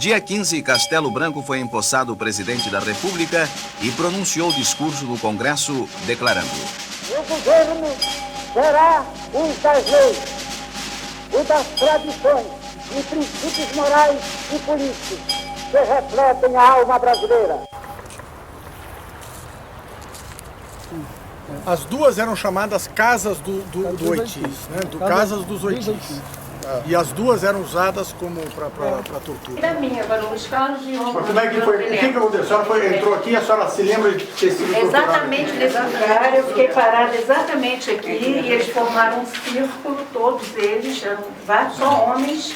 Dia 15, Castelo Branco foi empossado o presidente da República e pronunciou o discurso no Congresso declarando: o governo será o das leis, o das tradições e princípios morais e políticos que refletem a alma brasileira. As duas eram chamadas Casas do Oitis, né? Casas dos Oitis. E as duas eram usadas como para tortura. Da minha, agora os Carlos e o... Mas como é que foi? O que aconteceu? A senhora entrou aqui e a senhora se lembra de ter sido torturada? Exatamente nesse lugar, eu fiquei parada exatamente aqui e eles formaram um círculo, todos eles, eram vários, só homens.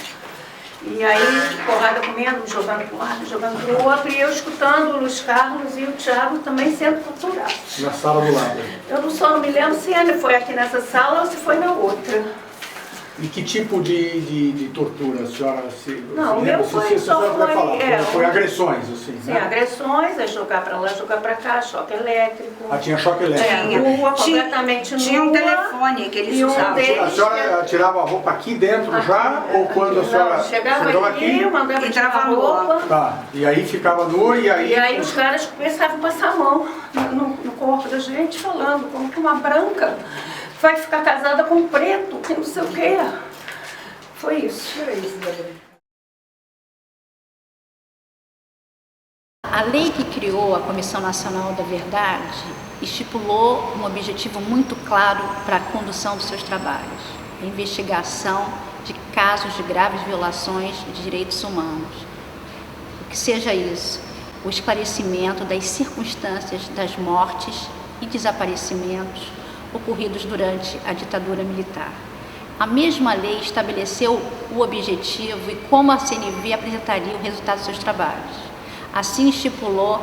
E aí, porrada comendo, jogando para um lado, jogando para o outro, e eu escutando o Luiz Carlos e o Thiago também sendo torturados. Na sala do lado. Eu não me lembro se ele foi aqui nessa sala ou se foi na outra. E que tipo de tortura a senhora se Não, o meu foi só foi agressões, assim, sim, né? agressões, é jogar para lá, jogar para cá, choque elétrico. Ah, tinha choque elétrico. Rua completamente nua. Tinha um telefone que eles usavam. A senhora tirava a roupa aqui dentro já? Ou quando a senhora chegava aqui, eu mandava tirar a roupa. Tá, e aí ficava nua e aí... E aí os caras começavam a passar a mão no corpo da gente, falando como que uma branca vai ficar casada com um preto, que não sei o quê. Foi isso. A lei que criou a Comissão Nacional da Verdade estipulou um objetivo muito claro para a condução dos seus trabalhos: a investigação de casos de graves violações de direitos humanos. O que seja isso, o esclarecimento das circunstâncias das mortes e desaparecimentos ocorridos durante a ditadura militar. A mesma lei estabeleceu o objetivo e como a CNV apresentaria o resultado dos seus trabalhos. Assim estipulou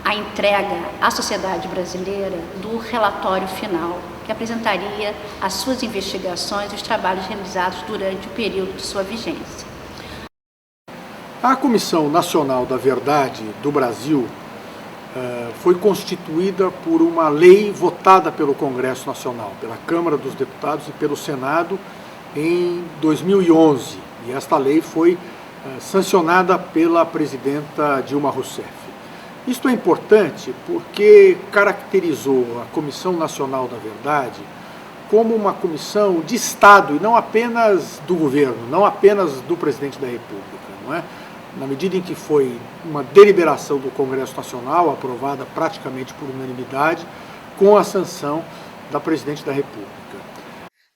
a entrega à sociedade brasileira do relatório final, que apresentaria as suas investigações e os trabalhos realizados durante o período de sua vigência. A Comissão Nacional da Verdade do Brasil foi constituída por uma lei votada pelo Congresso Nacional, pela Câmara dos Deputados e pelo Senado em 2011. E esta lei foi sancionada pela presidenta Dilma Rousseff. Isto é importante porque caracterizou a Comissão Nacional da Verdade como uma comissão de Estado e não apenas do governo, não apenas do presidente da República, não é? Na medida em que foi uma deliberação do Congresso Nacional, aprovada praticamente por unanimidade, com a sanção da Presidente da República.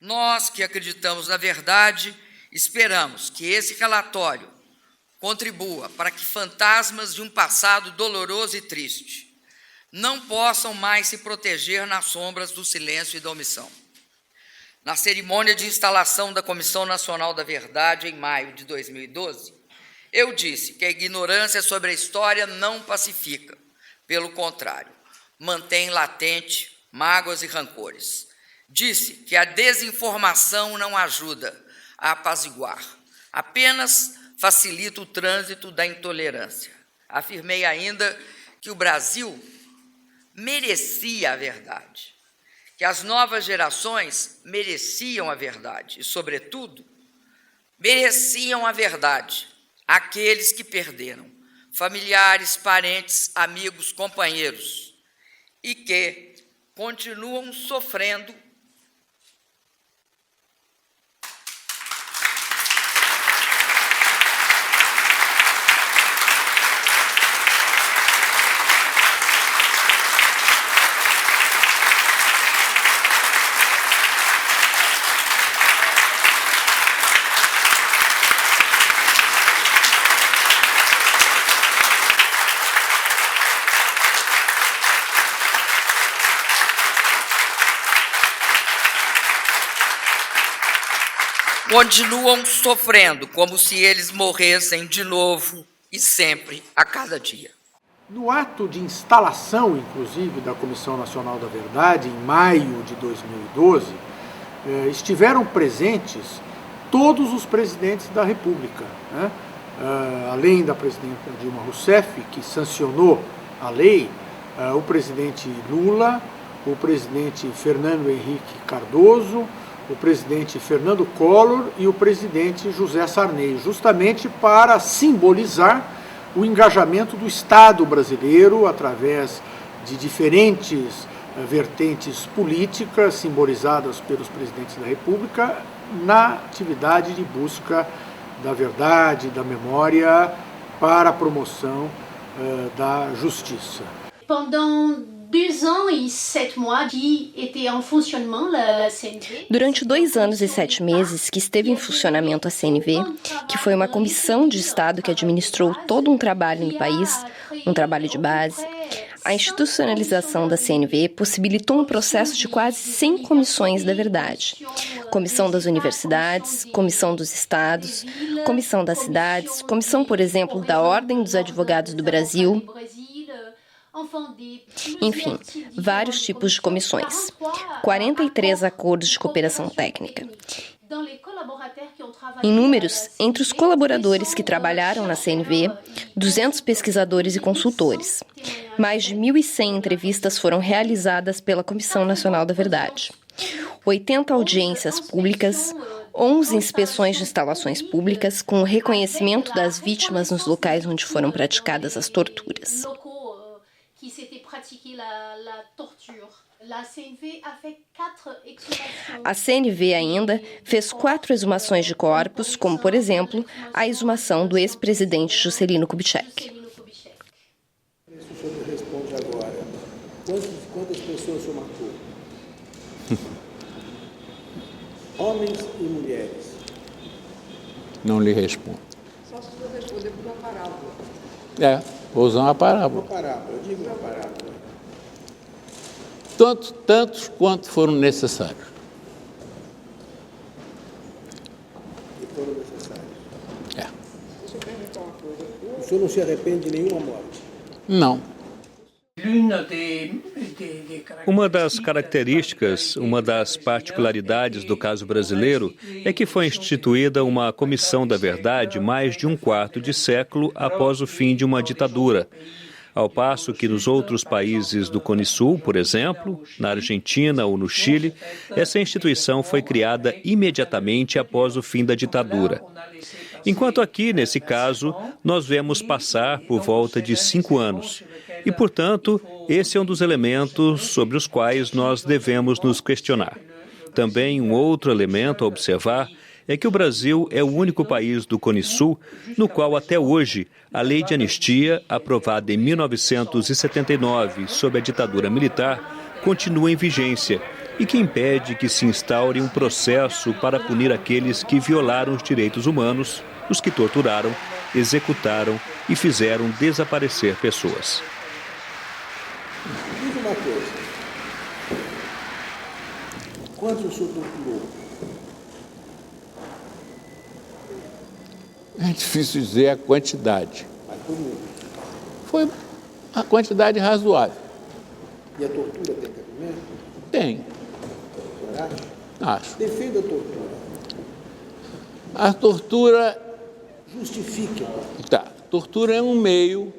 Nós que acreditamos na verdade, esperamos que esse relatório contribua para que fantasmas de um passado doloroso e triste não possam mais se proteger nas sombras do silêncio e da omissão. Na cerimônia de instalação da Comissão Nacional da Verdade, em maio de 2012, eu disse que a ignorância sobre a história não pacifica, pelo contrário, mantém latente mágoas e rancores. Disse que a desinformação não ajuda a apaziguar, apenas facilita o trânsito da intolerância. Afirmei ainda que o Brasil merecia a verdade, que as novas gerações mereciam a verdade e, sobretudo, mereciam a verdade aqueles que perderam familiares, parentes, amigos, companheiros e que continuam sofrendo continuam sofrendo como se eles morressem de novo e sempre, a cada dia. No ato de instalação, inclusive, da Comissão Nacional da Verdade, em maio de 2012, estiveram presentes todos os presidentes da República, né? Além da presidenta Dilma Rousseff, que sancionou a lei, o presidente Lula, o presidente Fernando Henrique Cardoso, o presidente Fernando Collor e o presidente José Sarney, justamente para simbolizar o engajamento do Estado brasileiro através de diferentes vertentes políticas simbolizadas pelos presidentes da República na atividade de busca da verdade, da memória, para a promoção da justiça. Durante 2 anos e 7 meses que esteve em funcionamento a CNV, que foi uma comissão de Estado que administrou todo um trabalho no país, um trabalho de base, a institucionalização da CNV possibilitou um processo de quase 100 comissões da verdade. Comissão das universidades, comissão dos estados, comissão das cidades, comissão, por exemplo, da Ordem dos Advogados do Brasil. Enfim, vários tipos de comissões. 43 acordos de cooperação técnica. Em números, entre os colaboradores que trabalharam na CNV, 200 pesquisadores e consultores. Mais de 1.100 entrevistas foram realizadas pela Comissão Nacional da Verdade. 80 audiências públicas, 11 inspeções de instalações públicas, com o reconhecimento das vítimas nos locais onde foram praticadas as torturas. A CNV ainda fez 4 exumações de corpos, como, por exemplo, a exumação do ex-presidente Juscelino Kubitschek. O senhor responde agora. Quantas pessoas o senhor matou? Homens e mulheres? Não lhe respondo. Só se o senhor responder por uma parábola. Vou usar uma parábola. Uma parábola, eu digo uma parábola. Tantos quanto foram necessários. E foram necessários? Deixa eu perguntar uma coisa. O senhor não se arrepende de nenhuma morte? Não. Uma das características, uma das particularidades do caso brasileiro é que foi instituída uma comissão da verdade mais de 1/4 de século após o fim de uma ditadura. Ao passo que nos outros países do Cone Sul, por exemplo, na Argentina ou no Chile, essa instituição foi criada imediatamente após o fim da ditadura. Enquanto aqui, nesse caso, nós vemos passar por volta de 5 anos. E, portanto, esse é um dos elementos sobre os quais nós devemos nos questionar. Também um outro elemento a observar é que o Brasil é o único país do Cone Sul no qual, até hoje, a lei de anistia, aprovada em 1979 sob a ditadura militar, continua em vigência e que impede que se instaure um processo para punir aqueles que violaram os direitos humanos, os que torturaram, executaram e fizeram desaparecer pessoas. Diz uma coisa. Quantos o senhor torturou? É difícil dizer a quantidade. Mas foi muito. Foi a quantidade razoável. E a tortura tem cabimento? Tem. O senhor acha? Acho. Defenda a tortura. A tortura... Justifique. Tá. Tortura é um meio...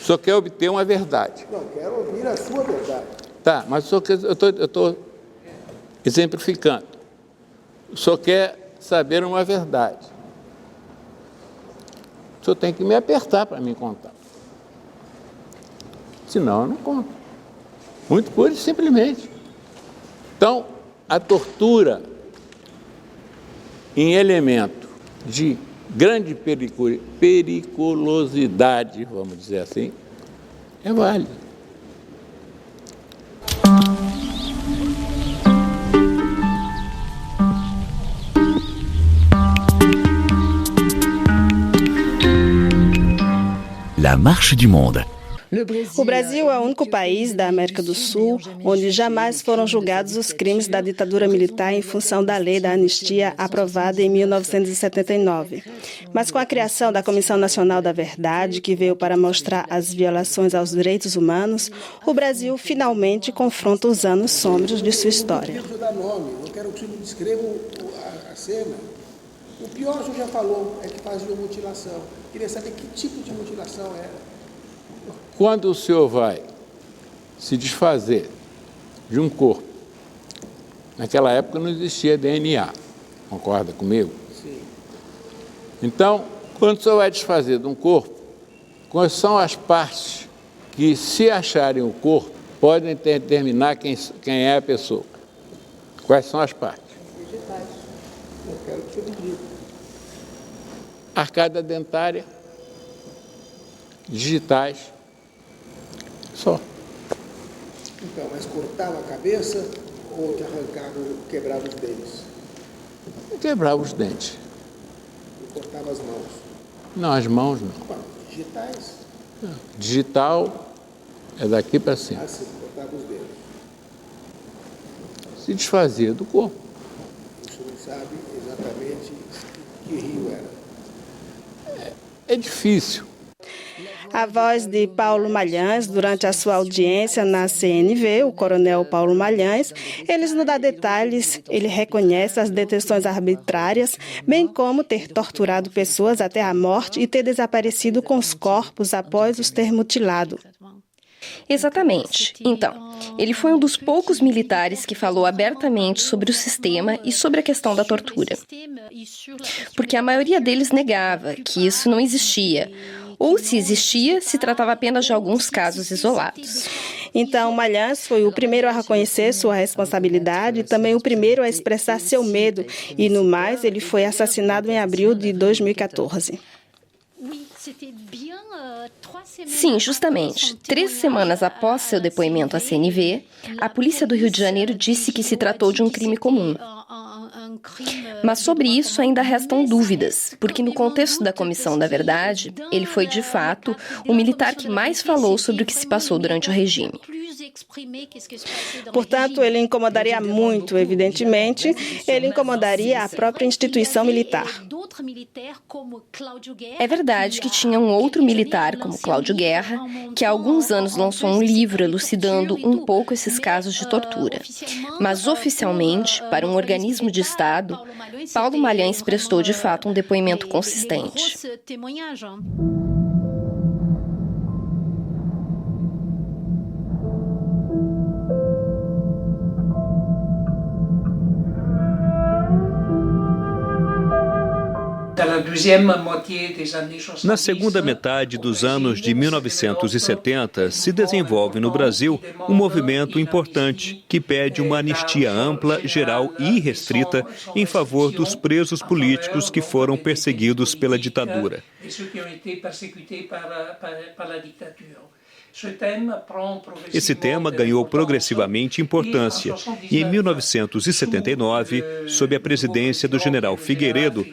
Só quer obter uma verdade. Não, quero ouvir a sua verdade. Tá, mas eu estou exemplificando. Só quer saber uma verdade. O senhor tem que me apertar para me contar. Senão eu não conto. Muito pura e simplesmente. Então, a tortura em elemento de grande periculosidade, vamos dizer assim, é válido. La Marche du Monde. O Brasil é o único país da América do Sul onde jamais foram julgados os crimes da ditadura militar em função da lei da anistia aprovada em 1979. Mas com a criação da Comissão Nacional da Verdade, que veio para mostrar as violações aos direitos humanos, o Brasil finalmente confronta os anos sombrios de sua história. Eu quero dar nome, eu quero que o senhor descreva a cena. O pior, o senhor já falou, é que fazia mutilação. Queria saber que tipo de mutilação era. Quando o senhor vai se desfazer de um corpo Naquela época não existia DNA, concorda comigo? Sim. Então, quando o senhor vai desfazer de um corpo, quais são as partes que, se acharem o corpo, podem determinar quem é a pessoa? Quais são as partes? Vegetais. Eu quero que você me diga. Arcada dentária, digitais, só. Então, mas cortava a cabeça ou te arrancava, quebrava os dentes? Quebrava os dentes. E cortava as mãos? Não, as mãos não. Bom, digitais? Não. Digital é daqui para cima. Ah, sim, cortava os dedos. Se desfazia do corpo. O senhor não sabe exatamente que rio era? É difícil. A voz de Paulo Malhães, durante a sua audiência na CNV, o coronel Paulo Malhães, ele não dá detalhes, ele reconhece as detenções arbitrárias, bem como ter torturado pessoas até a morte e ter desaparecido com os corpos após os ter mutilado. Exatamente. Então, ele foi um dos poucos militares que falou abertamente sobre o sistema e sobre a questão da tortura. Porque a maioria deles negava que isso não existia. Ou, se existia, se tratava apenas de alguns casos isolados. Então, Malhães foi o primeiro a reconhecer sua responsabilidade e também o primeiro a expressar seu medo. E, no mais, ele foi assassinado em abril de 2014. Sim, justamente. 3 semanas após seu depoimento à CNV, a polícia do Rio de Janeiro disse que se tratou de um crime comum. Mas sobre isso ainda restam dúvidas, porque no contexto da Comissão da Verdade, ele foi, de fato, o militar que mais falou sobre o que se passou durante o regime. Portanto, ele incomodaria muito, evidentemente, ele incomodaria a própria instituição militar. É verdade que tinha um outro militar, como Cláudio Guerra, que há alguns anos lançou um livro elucidando um pouco esses casos de tortura. Mas, oficialmente, para um organismo de Estado, Paulo Malhães prestou, de fato, um depoimento consistente. Na segunda metade dos anos de 1970, se desenvolve no Brasil um movimento importante que pede uma anistia ampla, geral e irrestrita em favor dos presos políticos que foram perseguidos pela ditadura. Esse tema ganhou progressivamente importância e, em 1979, sob a presidência do general Figueiredo,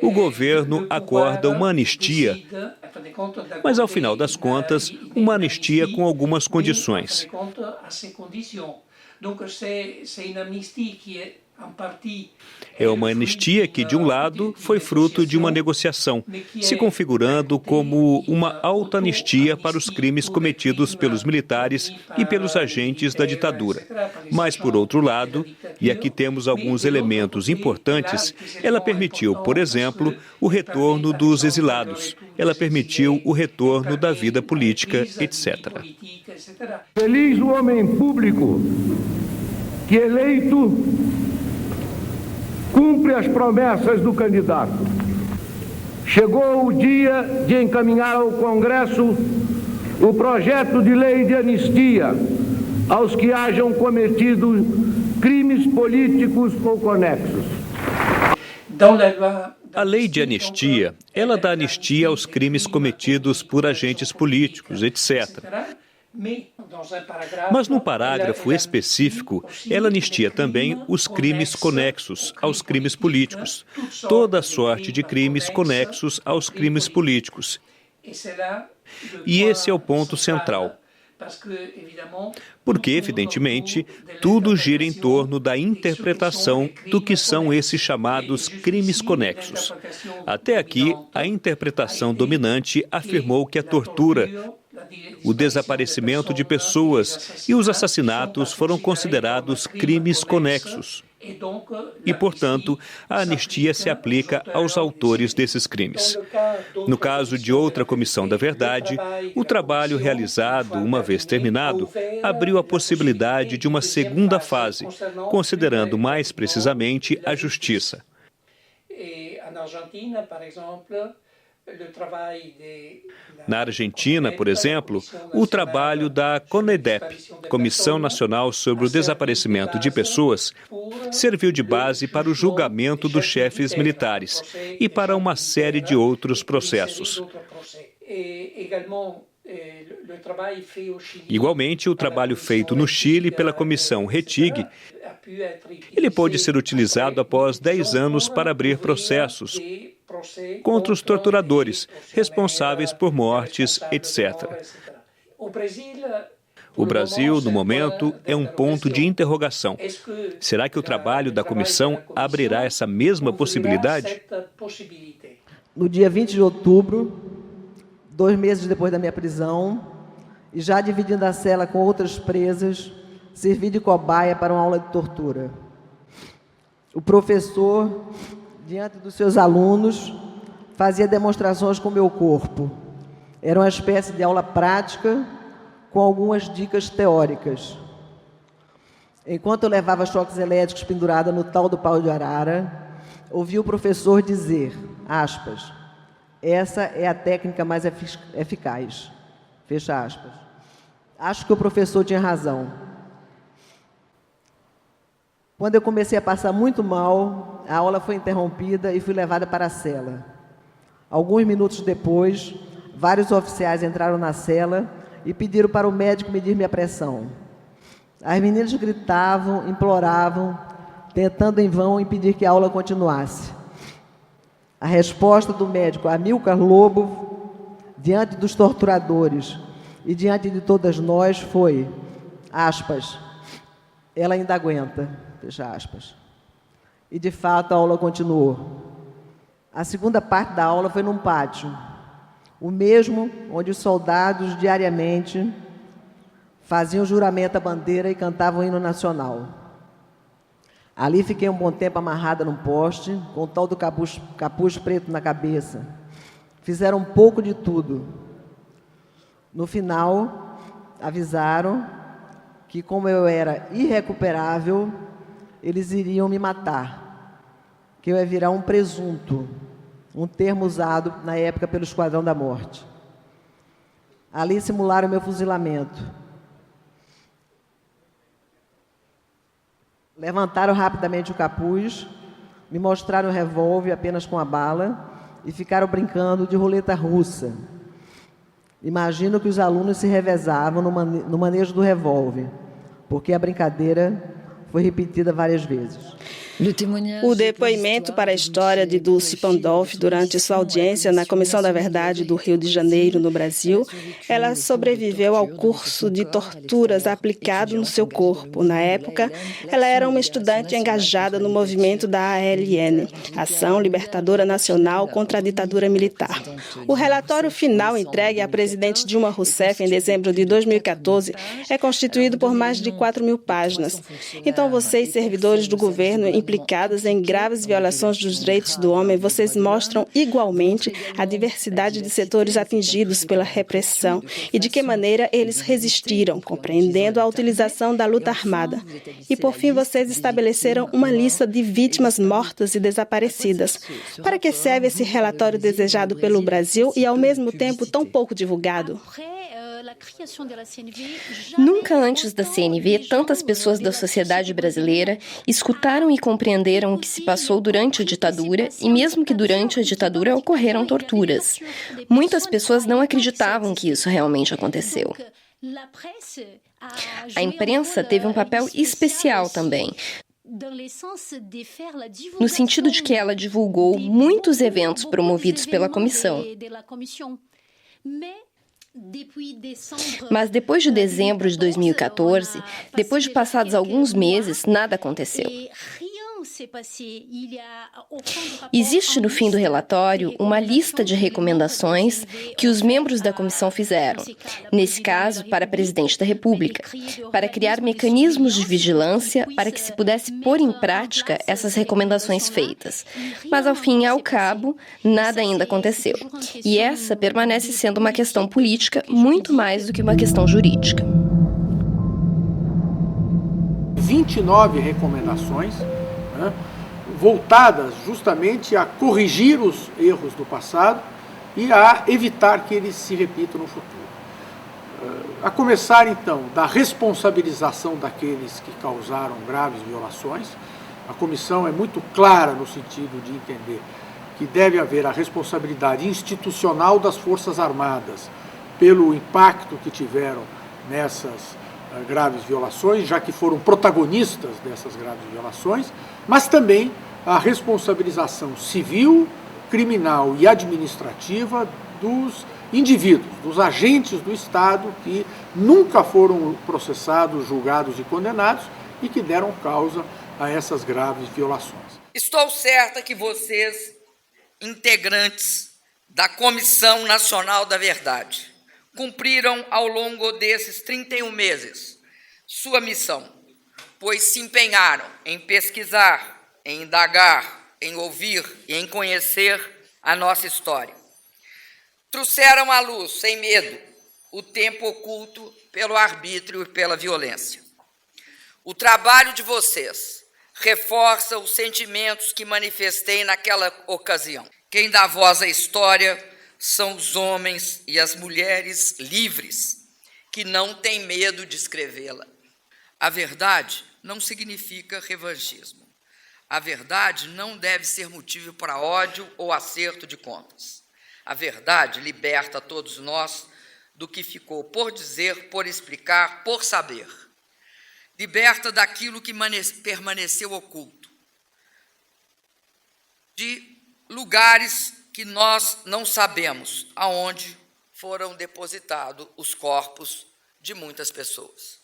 o governo acorda uma anistia, mas, ao final das contas, uma anistia com algumas condições. É uma anistia que, de um lado, foi fruto de uma negociação, se configurando como uma autoanistia para os crimes cometidos pelos militares e pelos agentes da ditadura. Mas, por outro lado, e aqui temos alguns elementos importantes, ela permitiu, por exemplo, o retorno dos exilados, ela permitiu o retorno da vida política, etc. Feliz o homem público que, eleito, cumpre as promessas do candidato. Chegou o dia de encaminhar ao Congresso o projeto de lei de anistia aos que hajam cometido crimes políticos ou conexos. A lei de anistia, ela dá anistia aos crimes cometidos por agentes políticos, etc. Mas no parágrafo específico, ela anistia também os crimes conexos aos crimes políticos, toda sorte de crimes conexos aos crimes políticos. E esse é o ponto central. Porque, evidentemente, tudo gira em torno da interpretação do que são esses chamados crimes conexos. Até aqui, a interpretação dominante afirmou que a tortura, o desaparecimento de pessoas e os assassinatos foram considerados crimes conexos. E, portanto, a anistia se aplica aos autores desses crimes. No caso de outra comissão da verdade, o trabalho realizado, uma vez terminado, abriu a possibilidade de uma segunda fase, considerando mais precisamente a justiça. Na Argentina, por exemplo, o trabalho da CONEDEP, Comissão Nacional sobre o Desaparecimento de Pessoas, serviu de base para o julgamento dos chefes militares e para uma série de outros processos. Igualmente, o trabalho feito no Chile pela Comissão Rettig, ele pôde ser utilizado após 10 anos para abrir processos contra os torturadores, responsáveis por mortes, etc. O Brasil, no momento, é um ponto de interrogação. Será que o trabalho da comissão abrirá essa mesma possibilidade? No dia 20 de outubro, 2 meses depois da minha prisão, e já dividindo a cela com outras presas, servi de cobaia para uma aula de tortura. O professor, diante dos seus alunos, fazia demonstrações com meu corpo. Era uma espécie de aula prática com algumas dicas teóricas. Enquanto eu levava choques elétricos pendurada no tal do pau de arara, ouvi o professor dizer, aspas, essa é a técnica mais eficaz. Fecha aspas. Acho que o professor tinha razão. Quando eu comecei a passar muito mal, a aula foi interrompida e fui levada para a cela. Alguns minutos depois, vários oficiais entraram na cela e pediram para o médico medir minha pressão. As meninas gritavam, imploravam, tentando em vão impedir que a aula continuasse. A resposta do médico Amílcar Lobo, diante dos torturadores e diante de todas nós, foi, aspas, ela ainda aguenta, fecha aspas. E, de fato, a aula continuou. A segunda parte da aula foi num pátio, o mesmo onde os soldados, diariamente, faziam juramento à bandeira e cantavam o hino nacional. Ali fiquei um bom tempo amarrada num poste, com o tal do capuz preto na cabeça. Fizeram um pouco de tudo. No final, avisaram que, como eu era irrecuperável, eles iriam me matar, que eu ia virar um presunto, um termo usado na época pelo Esquadrão da Morte. Ali simularam meu fuzilamento. Levantaram rapidamente o capuz, me mostraram o revólver apenas com a bala e ficaram brincando de roleta russa. Imagino que os alunos se revezavam no manejo do revólver, porque a brincadeira foi repetida várias vezes. O depoimento para a história de Dulce Pandolfi durante sua audiência na Comissão da Verdade do Rio de Janeiro, no Brasil, ela sobreviveu ao curso de torturas aplicado no seu corpo. Na época, ela era uma estudante engajada no movimento da ALN, Ação Libertadora Nacional contra a Ditadura Militar. O relatório final entregue à presidente Dilma Rousseff em dezembro de 2014 é constituído por mais de 4.000 páginas. Então, vocês, servidores do governo, implicadas em graves violações dos direitos do homem, vocês mostram igualmente a diversidade de setores atingidos pela repressão e de que maneira eles resistiram, compreendendo a utilização da luta armada. E, por fim, vocês estabeleceram uma lista de vítimas mortas e desaparecidas. Para que serve esse relatório desejado pelo Brasil e, ao mesmo tempo, tão pouco divulgado? Nunca antes da CNV, tantas pessoas da sociedade brasileira escutaram e compreenderam o que se passou durante a ditadura e mesmo que durante a ditadura ocorreram torturas. Muitas pessoas não acreditavam que isso realmente aconteceu. A imprensa teve um papel especial também, no sentido de que ela divulgou muitos eventos promovidos pela comissão. Mas depois de dezembro de 2014, depois de passados alguns meses, nada aconteceu. Existe no fim do relatório uma lista de recomendações que os membros da comissão fizeram, nesse caso para a presidente da República, para criar mecanismos de vigilância para que se pudesse pôr em prática essas recomendações feitas. Mas, ao fim e ao cabo, nada ainda aconteceu. E essa permanece sendo uma questão política muito mais do que uma questão jurídica. 29 recomendações, né, voltadas justamente a corrigir os erros do passado e a evitar que eles se repitam no futuro. A começar, então, da responsabilização daqueles que causaram graves violações. A comissão é muito clara no sentido de entender que deve haver a responsabilidade institucional das Forças Armadas pelo impacto que tiveram nessas graves violações, já que foram protagonistas dessas graves violações, mas também a responsabilização civil, criminal e administrativa dos indivíduos, dos agentes do Estado que nunca foram processados, julgados e condenados e que deram causa a essas graves violações. Estou certa que vocês, integrantes da Comissão Nacional da Verdade, cumpriram ao longo desses 31 meses sua missão, pois se empenharam em pesquisar, em indagar, em ouvir e em conhecer a nossa história. Trouxeram à luz, sem medo, o tempo oculto pelo arbítrio e pela violência. O trabalho de vocês reforça os sentimentos que manifestei naquela ocasião. Quem dá voz à história são os homens e as mulheres livres, que não têm medo de escrevê-la. A verdade não significa revanchismo. A verdade não deve ser motivo para ódio ou acerto de contas. A verdade liberta todos nós do que ficou por dizer, por explicar, por saber. Liberta daquilo que permaneceu oculto, de lugares que nós não sabemos aonde foram depositados os corpos de muitas pessoas.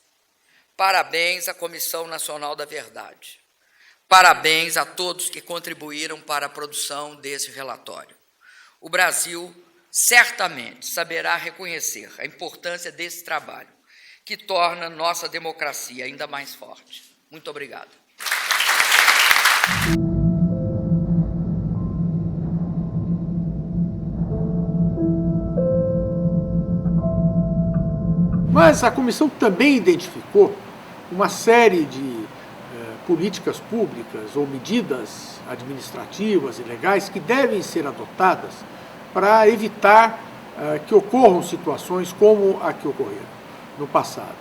Parabéns à Comissão Nacional da Verdade. Parabéns a todos que contribuíram para a produção desse relatório. O Brasil certamente saberá reconhecer a importância desse trabalho, que torna nossa democracia ainda mais forte. Muito obrigado. Mas a comissão também identificou uma série de políticas públicas ou medidas administrativas e legais que devem ser adotadas para evitar que ocorram situações como a que ocorreram no passado.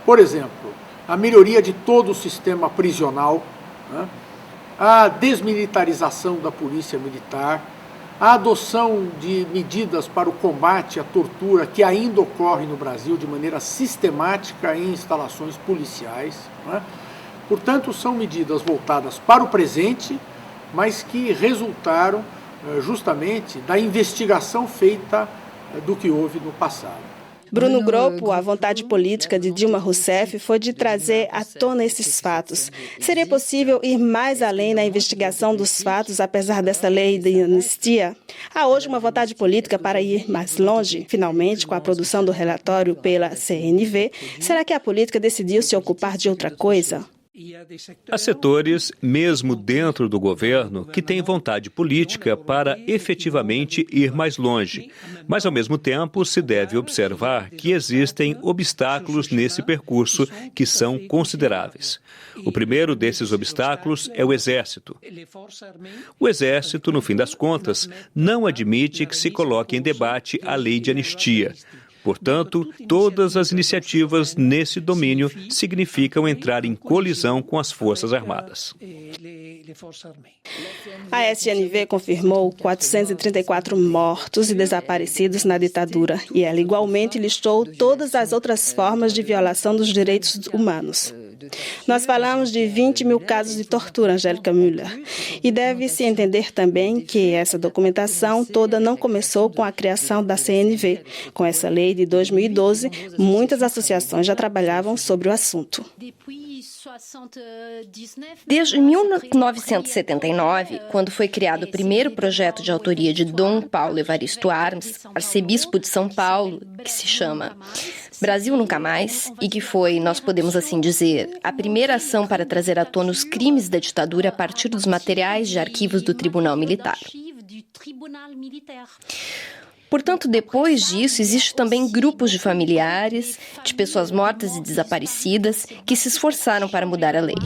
Por exemplo, a melhoria de todo o sistema prisional, né? A desmilitarização da polícia militar, a adoção de medidas para o combate à tortura que ainda ocorre no Brasil de maneira sistemática em instalações policiais, né? Portanto, são medidas voltadas para o presente, mas que resultaram justamente da investigação feita do que houve no passado. Bruno Groppo, a vontade política de Dilma Rousseff foi de trazer à tona esses fatos. Seria possível ir mais além na investigação dos fatos, apesar dessa lei de anistia? Há hoje uma vontade política para ir mais longe, finalmente, com a produção do relatório pela CNV. Será que a política decidiu se ocupar de outra coisa? Há setores, mesmo dentro do governo, que têm vontade política para efetivamente ir mais longe. Mas, ao mesmo tempo, se deve observar que existem obstáculos nesse percurso que são consideráveis. O primeiro desses obstáculos é o Exército. O Exército, no fim das contas, não admite que se coloque em debate a lei de anistia. Portanto, todas as iniciativas nesse domínio significam entrar em colisão com as Forças Armadas. A SNV confirmou 434 mortos e desaparecidos na ditadura e ela igualmente listou todas as outras formas de violação dos direitos humanos. Nós falamos de 20 mil casos de tortura, Angélica Müller. E deve-se entender também que essa documentação toda não começou com a criação da CNV. Com essa lei de 2012, muitas associações já trabalhavam sobre o assunto. Desde 1979, quando foi criado o primeiro projeto de autoria de Dom Paulo Evaristo Arms, arcebispo de São Paulo, que se chama Brasil Nunca Mais, e que foi, nós podemos assim dizer, a primeira ação para trazer à tona os crimes da ditadura a partir dos materiais de arquivos do Tribunal Militar. Portanto, depois disso, existem também grupos de familiares, de pessoas mortas e desaparecidas, que se esforçaram para mudar a lei.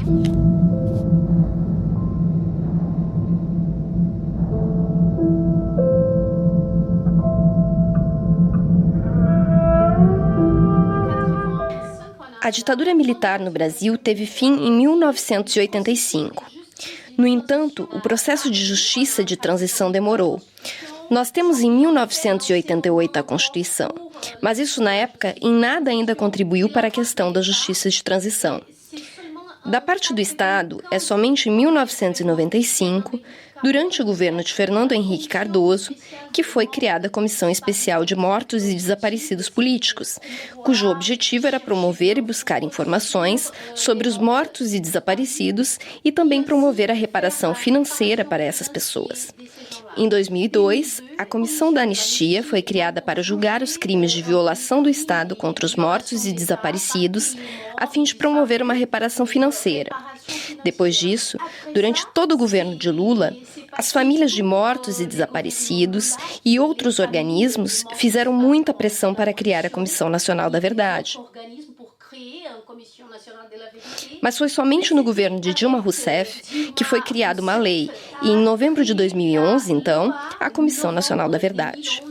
A ditadura militar no Brasil teve fim em 1985. No entanto, o processo de justiça de transição demorou. Nós temos em 1988 a Constituição, mas isso na época em nada ainda contribuiu para a questão da justiça de transição. Da parte do Estado, é somente em 1995, durante o governo de Fernando Henrique Cardoso, que foi criada a Comissão Especial de Mortos e Desaparecidos Políticos, cujo objetivo era promover e buscar informações sobre os mortos e desaparecidos e também promover a reparação financeira para essas pessoas. Em 2002, a Comissão da Anistia foi criada para julgar os crimes de violação do Estado contra os mortos e desaparecidos, a fim de promover uma reparação financeira. Depois disso, durante todo o governo de Lula, as famílias de mortos e desaparecidos e outros organismos fizeram muita pressão para criar a Comissão Nacional da Verdade. Mas foi somente no governo de Dilma Rousseff que foi criada uma lei e, em novembro de 2011, então, a Comissão Nacional da Verdade.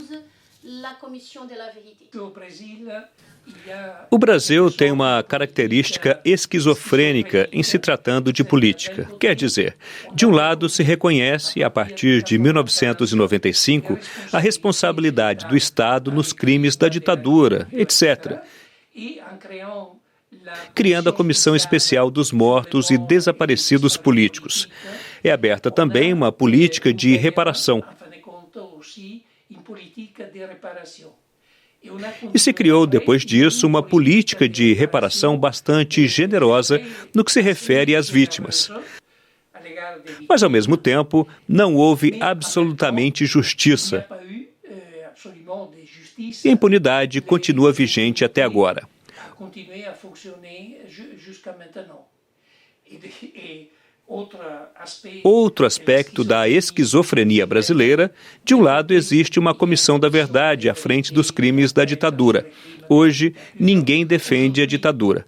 O Brasil tem uma característica esquizofrênica em se tratando de política. Quer dizer, de um lado se reconhece, a partir de 1995, a responsabilidade do Estado nos crimes da ditadura, etc., criando a Comissão Especial dos Mortos e Desaparecidos Políticos. É aberta também uma política de reparação. E se criou, depois disso, uma política de reparação bastante generosa no que se refere às vítimas. Mas, ao mesmo tempo, não houve absolutamente justiça. E a impunidade continua vigente até agora. Outro aspecto da esquizofrenia brasileira, de um lado existe uma Comissão da Verdade à frente dos crimes da ditadura. Hoje, ninguém defende a ditadura.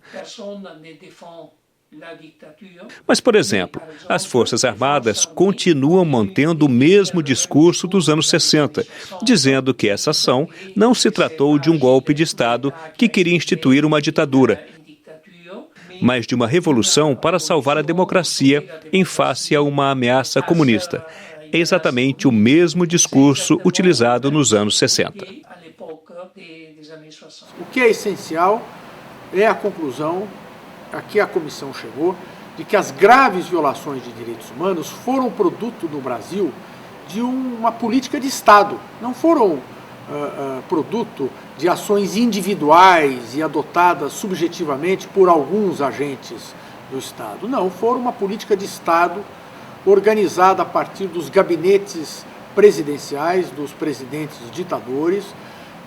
Mas, por exemplo, as Forças Armadas continuam mantendo o mesmo discurso dos anos 60, dizendo que essa ação não se tratou de um golpe de Estado que queria instituir uma ditadura, mas de uma revolução para salvar a democracia em face a uma ameaça comunista. É exatamente o mesmo discurso utilizado nos anos 60. O que é essencial é a conclusão a que a comissão chegou de que as graves violações de direitos humanos foram produto no Brasil de uma política de Estado, não foram produto de ações individuais e adotadas subjetivamente por alguns agentes do Estado. Não, foram uma política de Estado organizada a partir dos gabinetes presidenciais, dos presidentes ditadores,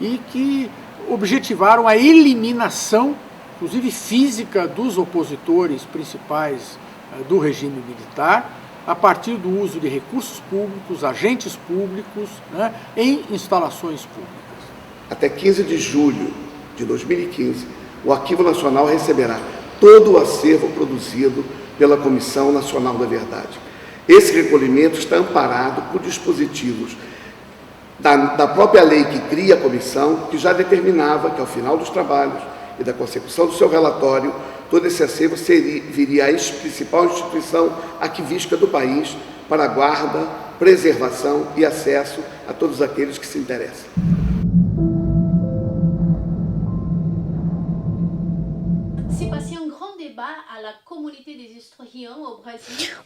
e que objetivaram a eliminação, inclusive física, dos opositores principais do regime militar, a partir do uso de recursos públicos, agentes públicos, né, em instalações públicas. Até 15 de julho de 2015, o Arquivo Nacional receberá todo o acervo produzido pela Comissão Nacional da Verdade. Esse recolhimento está amparado por dispositivos da própria lei que cria a comissão, que já determinava que, ao final dos trabalhos e da consecução do seu relatório, todo esse acervo viria à principal instituição arquivística do país para a guarda, preservação e acesso a todos aqueles que se interessam.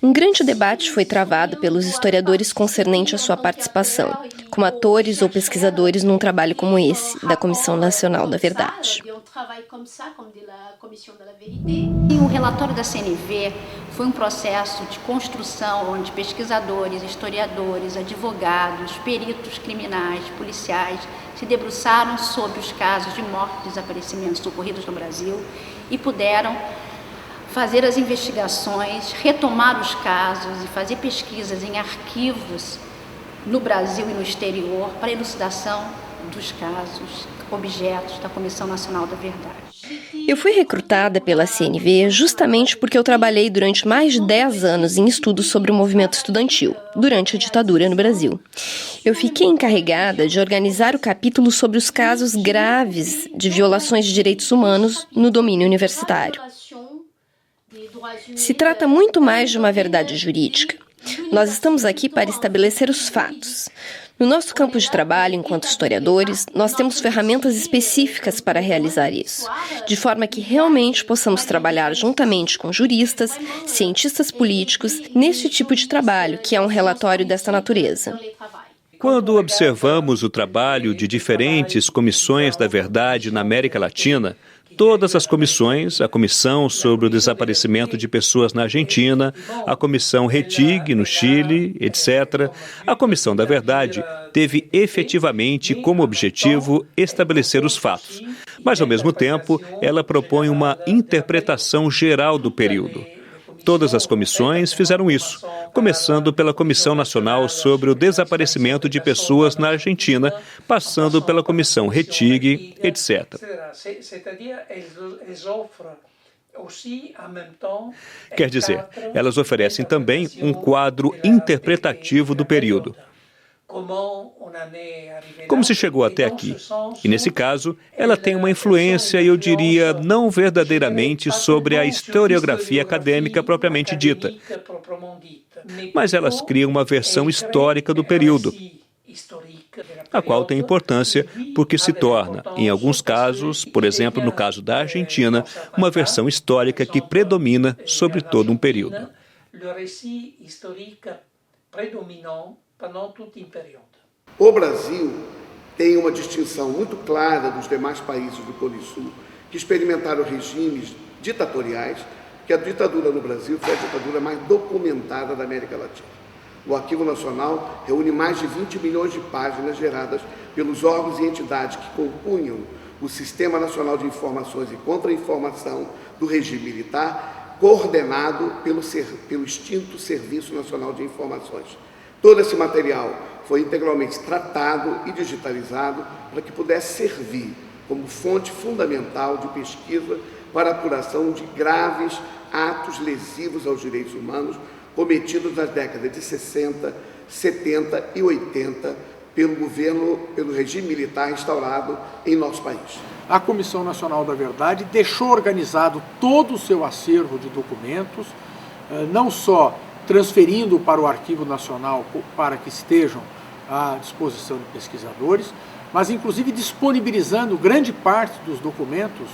Um grande debate foi travado pelos historiadores concernente à sua participação, como atores ou pesquisadores num trabalho como esse, da Comissão Nacional da Verdade. E o relatório da CNV foi um processo de construção onde pesquisadores, historiadores, advogados, peritos criminais, policiais se debruçaram sobre os casos de morte e desaparecimentos ocorridos no Brasil e puderam fazer as investigações, retomar os casos e fazer pesquisas em arquivos no Brasil e no exterior para a elucidação dos casos objetos da Comissão Nacional da Verdade. Eu fui recrutada pela CNV justamente porque eu trabalhei durante mais de 10 anos em estudos sobre o movimento estudantil, durante a ditadura no Brasil. Eu fiquei encarregada de organizar o capítulo sobre os casos graves de violações de direitos humanos no domínio universitário. Se trata muito mais de uma verdade jurídica. Nós estamos aqui para estabelecer os fatos. No nosso campo de trabalho, enquanto historiadores, nós temos ferramentas específicas para realizar isso, de forma que realmente possamos trabalhar juntamente com juristas, cientistas políticos, nesse tipo de trabalho, que é um relatório desta natureza. Quando observamos o trabalho de diferentes comissões da verdade na América Latina, todas as comissões, a Comissão sobre o Desaparecimento de Pessoas na Argentina, a Comissão Rettig no Chile, etc., a Comissão da Verdade teve efetivamente como objetivo estabelecer os fatos, mas, ao mesmo tempo, ela propõe uma interpretação geral do período. Todas as comissões fizeram isso, começando pela Comissão Nacional sobre o Desaparecimento de Pessoas na Argentina, passando pela Comissão Rettig, etc. Quer dizer, elas oferecem também um quadro interpretativo do período. Como se chegou até aqui? E, nesse caso, ela tem uma influência, eu diria, não verdadeiramente sobre a historiografia acadêmica propriamente dita, mas elas criam uma versão histórica do período, a qual tem importância porque se torna, em alguns casos, por exemplo, no caso da Argentina, uma versão histórica que predomina sobre todo um período. O Brasil tem uma distinção muito clara dos demais países do Cone Sul que experimentaram regimes ditatoriais, que a ditadura no Brasil foi a ditadura mais documentada da América Latina. O Arquivo Nacional reúne mais de 20 milhões de páginas geradas pelos órgãos e entidades que compunham o Sistema Nacional de Informações e Contra-Informação do regime militar, coordenado pelo extinto Serviço Nacional de Informações. Todo esse material foi integralmente tratado e digitalizado para que pudesse servir como fonte fundamental de pesquisa para a apuração de graves atos lesivos aos direitos humanos cometidos nas décadas de 60, 70 e 80 pelo regime militar instaurado em nosso país. A Comissão Nacional da Verdade deixou organizado todo o seu acervo de documentos, não só transferindo para o Arquivo Nacional para que estejam à disposição de pesquisadores, mas inclusive disponibilizando grande parte dos documentos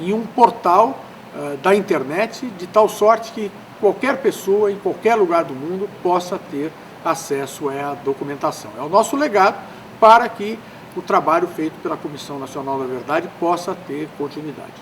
em um portal da internet, de tal sorte que qualquer pessoa, em qualquer lugar do mundo, possa ter acesso à documentação. É o nosso legado para que o trabalho feito pela Comissão Nacional da Verdade possa ter continuidade.